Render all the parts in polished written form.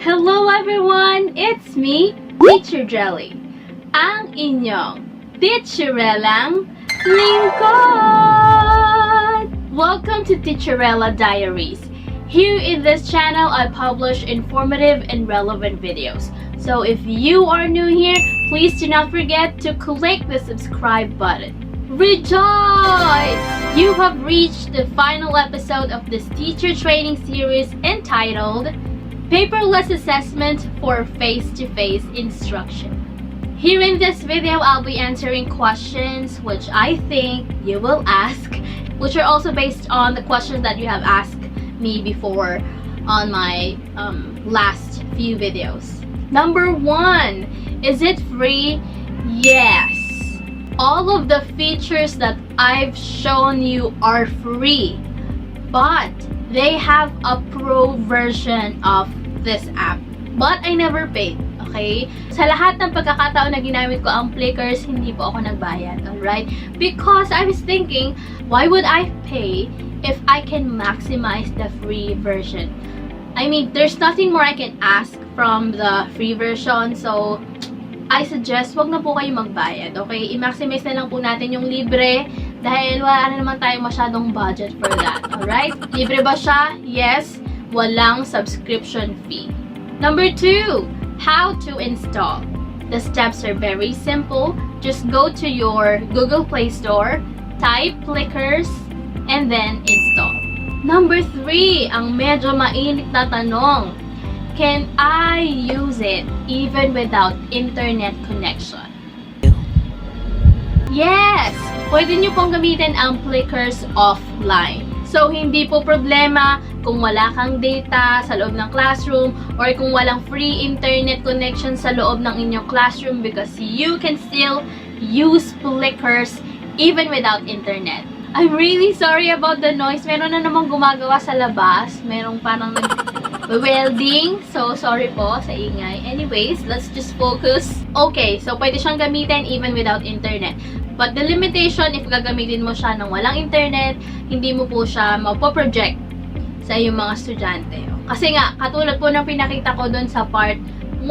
Hello everyone! It's me, Teacher Jelly, ang inyong teacherelang lingkod! Welcome to Teacherella Diaries. Here in this channel, I publish informative and relevant videos. So if you are new here, please do not forget to click the subscribe button. Rejoice! You have reached the final episode of this teacher training series entitled Paperless Assessment for Face-to-Face Instruction. Here in this video, I'll be answering questions which I think you will ask, which are also based on the questions that you have asked me before on my last few videos. Number 1, is it free? Yes. All of the features that I've shown you are free, but they have a pro version of this app. But I never paid, okay? Sa lahat ng pagkakataon na ginamit ko ang Plickers, hindi po ako nagbayad, alright? Because I was thinking, why would I pay if I can maximize the free version? I mean, there's nothing more I can ask from the free version, so I suggest wag na po kayo magbayad, okay? I-maximize na lang po natin yung libre dahil wala na naman tayong masyadong budget for that, alright? Libre ba siya? Yes. Walang subscription fee. Number 2, how to install. The steps are very simple. Just go to your Google Play Store, type Plickers, and then install. Number 3, ang medyo mainit na tanong. Can I use it even without internet connection? Yes! Pwede nyo pong gamitin ang Plickers offline. So, hindi po problema kung wala kang data sa loob ng classroom or kung walang free internet connection sa loob ng inyong classroom because you can still use Plickers even without internet. I'm really sorry about the noise. Meron na namang gumagawa sa labas. Merong parang welding. So, sorry po sa ingay. Anyways, let's just focus. Okay, so pwede siyang gamitin even without internet. But the limitation, if gagamitin mo siya ng walang internet, hindi mo po siya mapoproject sa iyong mga estudyante. Kasi nga, katulad po ng pinakita ko dun sa part 1,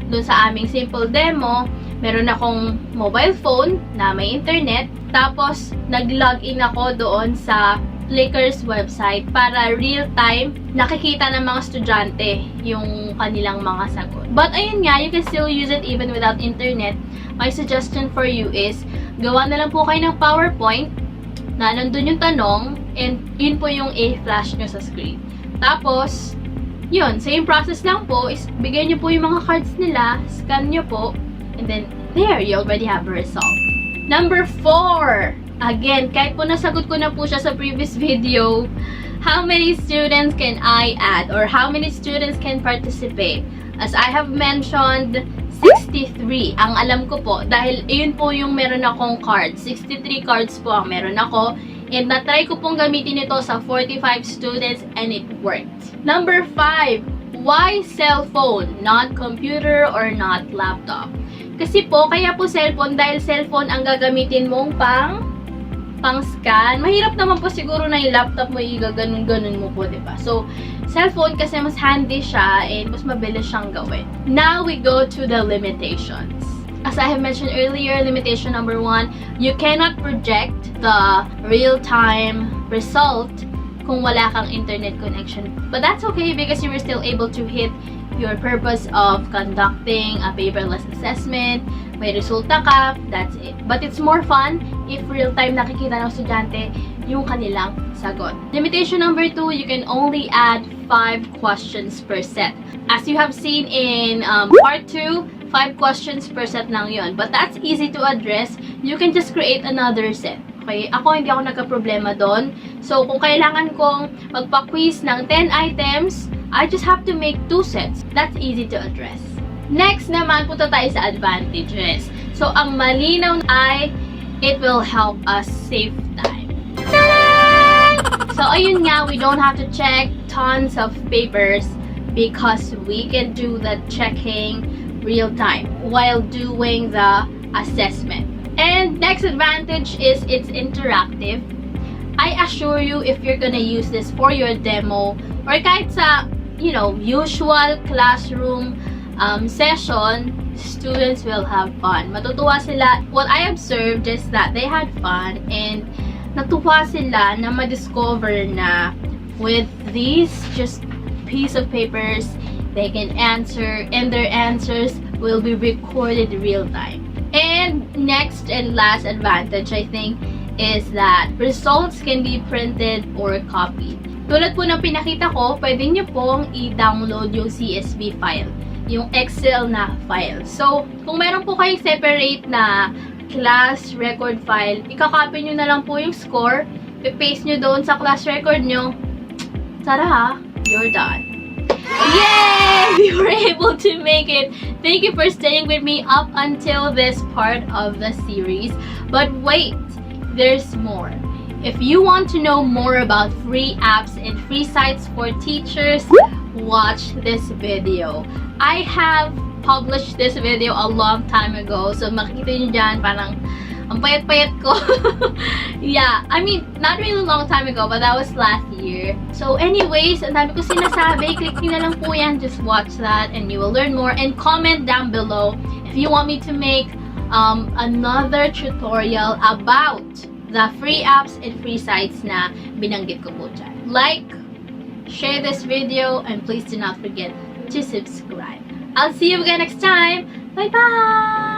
dun sa aming simple demo, meron akong mobile phone na may internet, tapos nag-login ako doon sa Plickers website para real-time nakikita ng mga estudyante yung kanilang mga sagot. But ayun nga, you can still use it even without internet. My suggestion for you is, gawa na lang po kayo ng PowerPoint na nandun yung tanong and yun po yung i-flash nyo sa screen. Tapos, yun, same process lang po is bigay nyo po yung mga cards nila, scan nyo po, and then there, you already have a result. Number 4, again, kahit po nasagot ko na po siya sa previous video, how many students can I add or how many students can participate? As I have mentioned, 63 ang alam ko po dahil yun po yung meron akong cards. 63 cards po ang meron ako and na-try ko pong gamitin ito sa 45 students and it worked. Number 5, why cellphone, not computer or not laptop? Kasi po, kaya po cellphone dahil cellphone ang gagamitin mong pang-scan. Mahirap naman po siguro na yung laptop mo i-gaganun-ganun mo po, diba? So, cellphone kasi mas handy siya and mas mabilis siyang gawin. Now, we go to the limitations. As I have mentioned earlier, limitation number 1, you cannot project the real-time result kung wala kang internet connection. But that's okay because you were still able to hit your purpose of conducting a paperless assessment. May resulta ka, that's it. But it's more fun if real-time nakikita ng estudyante yung kanilang sagot. Limitation number 2, you can only add 5 questions per set. As you have seen in part 2, 5 questions per set lang yon. But that's easy to address. You can just create another set. Okay? Ako, hindi ako nagka-problema doon. So, kung kailangan kong magpa-quiz ng 10 items, I just have to make 2 sets. That's easy to address. Next naman, punta tayo sa advantages. So, ang malinaw ay, it will help us save time. So, ayun nga, we don't have to check tons of papers because we can do the checking real time while doing the assessment. And next advantage is it's interactive. I assure you, if you're gonna use this for your demo or kahit sa usual classroom session, students will have fun. Matutuwa sila. What I observed is that they had fun and natuwa sila na ma-discover na with these just piece of papers, they can answer and their answers will be recorded real time. And next and last advantage, I think, is that results can be printed or copied. Tulad po ng pinakita ko, pwede nyo pong i-download yung CSV file, yung Excel na file. So, kung meron po kayong separate na class record file, ikakopy nyo na lang po yung score, i-paste nyo doon sa class record nyo, tara, you're done. Yay! We were able to make it. Thank you for staying with me up until this part of the series. But wait, there's more. If you want to know more about free apps and free sites for teachers, watch this video. I have published this video a long time ago. So makikita nyo dyan, parang ang payat-payat ko. Yeah, I mean, not really a long time ago, but that was last year. So anyways, ang dami ko sinasabi, click nyo na lang po yan. Just watch that and you will learn more. And comment down below if you want me to make another tutorial about the free apps and free sites na binanggit ko po dyan. Like, share this video, and please do not forget to subscribe. I'll see you again next time. Bye-bye!